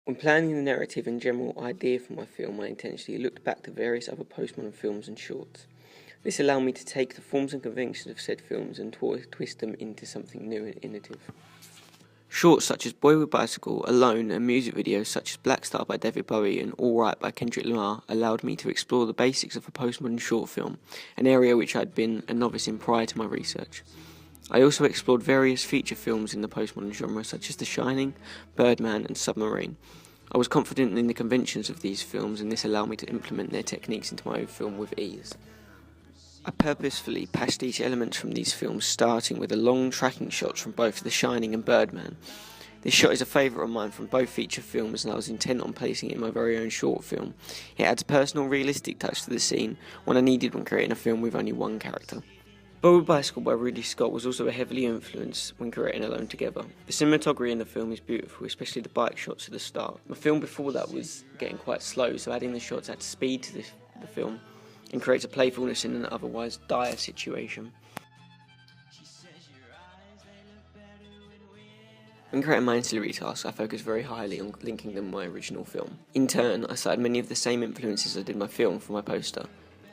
When planning the narrative and general idea for my film, I intentionally looked back to various other postmodern films and shorts. This allowed me to take the forms and conventions of said films and twist them into something new and innovative. Shorts such as Boy with Bicycle, Alone, and music videos such as Black Star by David Bowie and All Right by Kendrick Lamar allowed me to explore the basics of a postmodern short film, an area which I'd been a novice in prior to my research. I also explored various feature films in the postmodern genre such as The Shining, Birdman, and Submarine. I was confident in the conventions of these films, and this allowed me to implement their techniques into my own film with ease. I purposefully pastiche elements from these films, starting with the long tracking shots from both The Shining and Birdman. This shot is a favourite of mine from both feature films, and I was intent on placing it in my very own short film. It adds a personal, realistic touch to the scene, one I needed when creating a film with only one character. Boy with Bicycle by Ridley Scott was also a heavily influenced when creating Alone Together. The cinematography in the film is beautiful, especially the bike shots at the start. My film before that was getting quite slow, so adding the shots adds speed to the film and creates a playfulness in an otherwise dire situation. When creating my ancillary tasks, I focused very highly on linking them with my original film. In turn, I cited many of the same influences I did my film for my poster,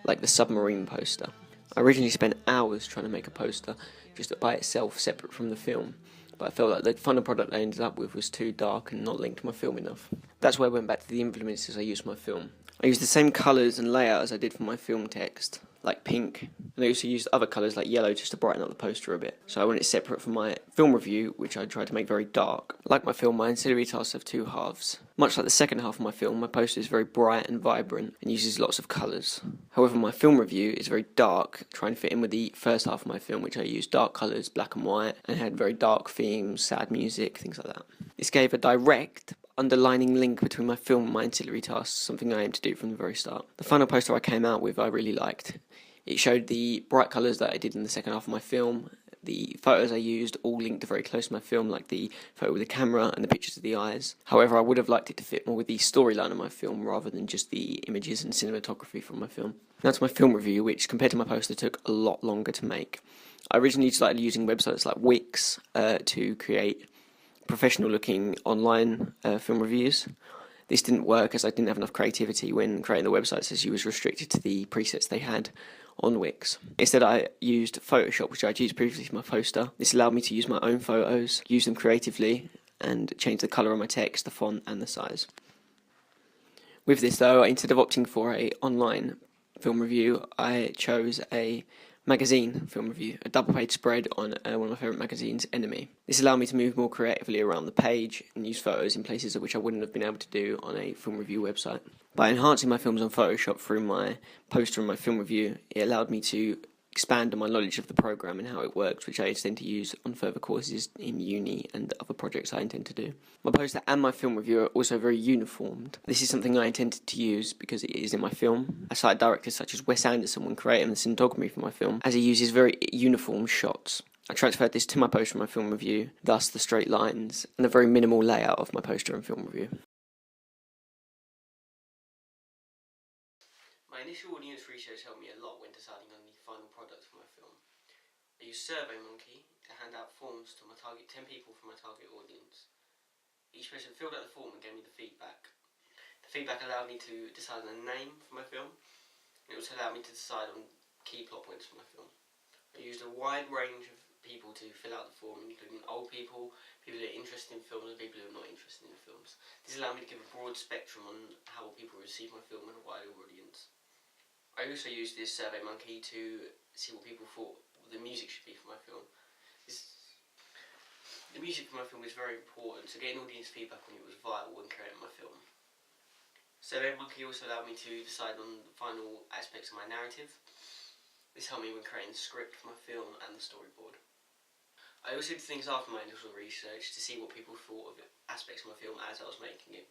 like the Submarine poster. I originally spent hours trying to make a poster just by itself, separate from the film, but I felt like the final product I ended up with was too dark and not linked to my film enough. That's why I went back to the influences I used for my film. I used the same colours and layout as I did for my film text, like pink, and I also used other colours like yellow just to brighten up the poster a bit. So I want it separate from my film review, which I tried to make very dark. Like my film, my ancillary tasks have two halves. Much like the second half of my film, my poster is very bright and vibrant and uses lots of colours. However, my film review is very dark, trying to fit in with the first half of my film, which I used dark colours, black and white, and had very dark themes, sad music, things like that. This gave a direct underlining link between my film and my ancillary tasks, something I aimed to do from the very start. The final poster I came out with I really liked. It showed the bright colours that I did in the second half of my film. The photos I used all linked very close to my film, like the photo with the camera and the pictures of the eyes. However, I would have liked it to fit more with the storyline of my film rather than just the images and cinematography from my film. That's my film review, which compared to my poster took a lot longer to make. I originally started using websites like Wix to create professional looking online film reviews. This didn't work as I didn't have enough creativity when creating the websites, as you was restricted to the presets they had on Wix. Instead I used Photoshop, which I'd used previously for my poster. This allowed me to use my own photos, use them creatively, and change the colour of my text, the font and the size. With this though, instead of opting for an online film review, I chose a magazine film review, a double-page spread on one of my favourite magazines, Enemy. This allowed me to move more creatively around the page and use photos in places at which I wouldn't have been able to do on a film review website. By enhancing my films on Photoshop through my poster and my film review, it allowed me to expand on my knowledge of the program and how it works, which I intend to use on further courses in uni and other projects I intend to do. My poster and my film review are also very uniformed. This is something I intended to use because it is in my film. I cited directors such as Wes Anderson when creating the cinematography for my film, as he uses very uniform shots. I transferred this to my poster and my film review, thus the straight lines and the very minimal layout of my poster and film review. My initial audience research helped me a lot when deciding on the final product for my film. I used SurveyMonkey to hand out forms to my 10 people from my target audience. Each person filled out the form and gave me the feedback. The feedback allowed me to decide on a name for my film, and it also allowed me to decide on key plot points for my film. I used a wide range of people to fill out the form, including old people, people who are interested in films, and people who are not interested in films. This allowed me to give a broad spectrum on how people receive my film and a wider audience. I also used this SurveyMonkey to see what people thought the music should be for my film. The music for my film is very important, so getting audience feedback on it was vital when creating my film. SurveyMonkey also allowed me to decide on the final aspects of my narrative. This helped me when creating the script for my film and the storyboard. I also did things after my initial research to see what people thought of aspects of my film as I was making it.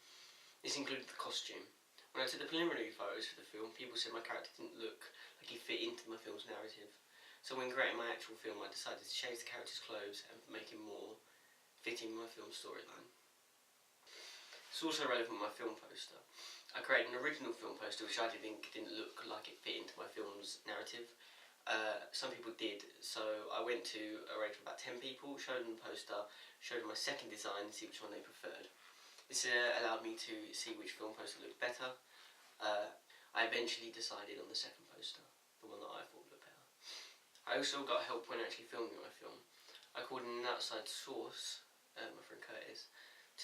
This included the costume. When I took the preliminary photos for the film, people said my character didn't look like he fit into my film's narrative. So when creating my actual film, I decided to change the character's clothes and make him more fitting my film's storyline. It's also relevant with my film poster. I created an original film poster which I think didn't look like it fit into my film's narrative. Some people did, so I went to arrange for about 10 people, showed them the poster, showed them my second design to see which one they preferred. This allowed me to see which film poster looked better. I eventually decided on the second poster, the one that I thought looked better. I also got help when actually filming my film. I called in an outside source, my friend Curtis,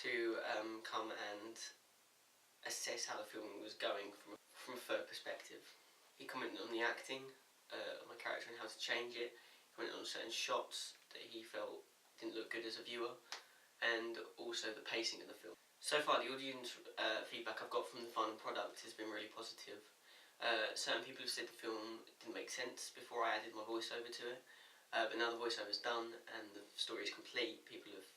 to come and assess how the filming was going from a third perspective. He commented on the acting of my character and how to change it. He commented on certain shots that he felt didn't look good as a viewer, and also the pacing of the film. So far, the audience feedback I've got from the final product has been really positive. Certain people have said the film didn't make sense before I added my voiceover to it, but now the voiceover is done and the story is complete, people have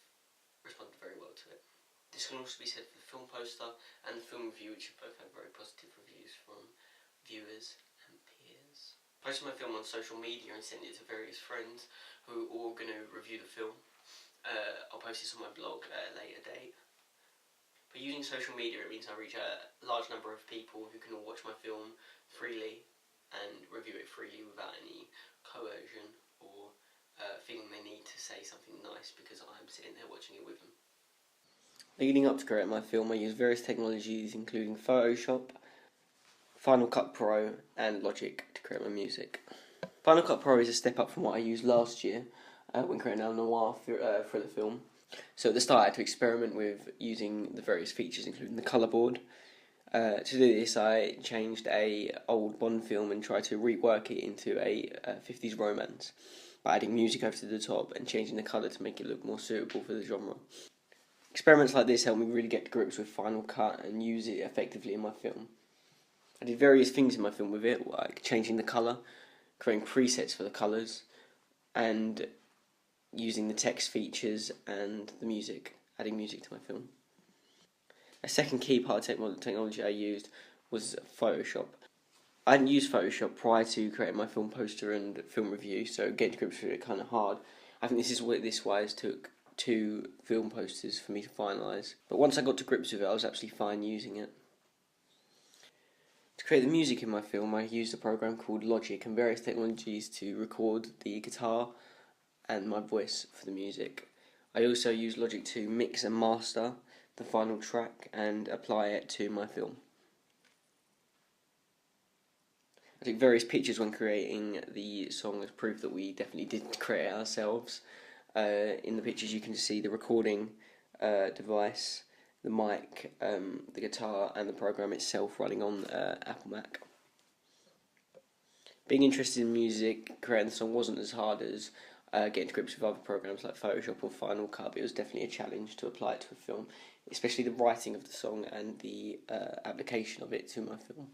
responded very well to it. This can also be said for the film poster and the film review, which have both had very positive reviews from viewers and peers. I posted my film on social media and sent it to various friends who are all going to review the film. I'll post this on my blog at a later date. By using social media, it means I reach a large number of people who can all watch my film freely and review it freely without any coercion or feeling they need to say something nice because I'm sitting there watching it with them. Leading up to creating my film, I used various technologies including Photoshop, Final Cut Pro and Logic to create my music. Final Cut Pro is a step up from what I used last year when creating Al Noir for the film. So at the start I had to experiment with using the various features including the colour board. To do this I changed a old Bond film and tried to rework it into a 50s romance by adding music over to the top and changing the colour to make it look more suitable for the genre. Experiments like this helped me really get to grips with Final Cut and use it effectively in my film. I did various things in my film with it, like changing the colour, creating presets for the colours, and using the text features and the music, adding music to my film. A second key part of technology I used was Photoshop. I hadn't used Photoshop prior to creating my film poster and film review, so getting to grips with it kind of hard. I think this is what this wise took 2 film posters for me to finalise. But once I got to grips with it, I was absolutely fine using it. To create the music in my film, I used a program called Logic and various technologies to record the guitar and my voice for the music. I also used Logic to mix and master the final track and apply it to my film. I took various pictures when creating the song as proof that we definitely did create it ourselves. In the pictures you can see the recording device, the mic, the guitar and the program itself running on Apple Mac. Being interested in music, creating the song wasn't as hard as getting to grips with other programs like Photoshop or Final Cut, but it was definitely a challenge to apply it to a film, especially the writing of the song and the application of it to my film.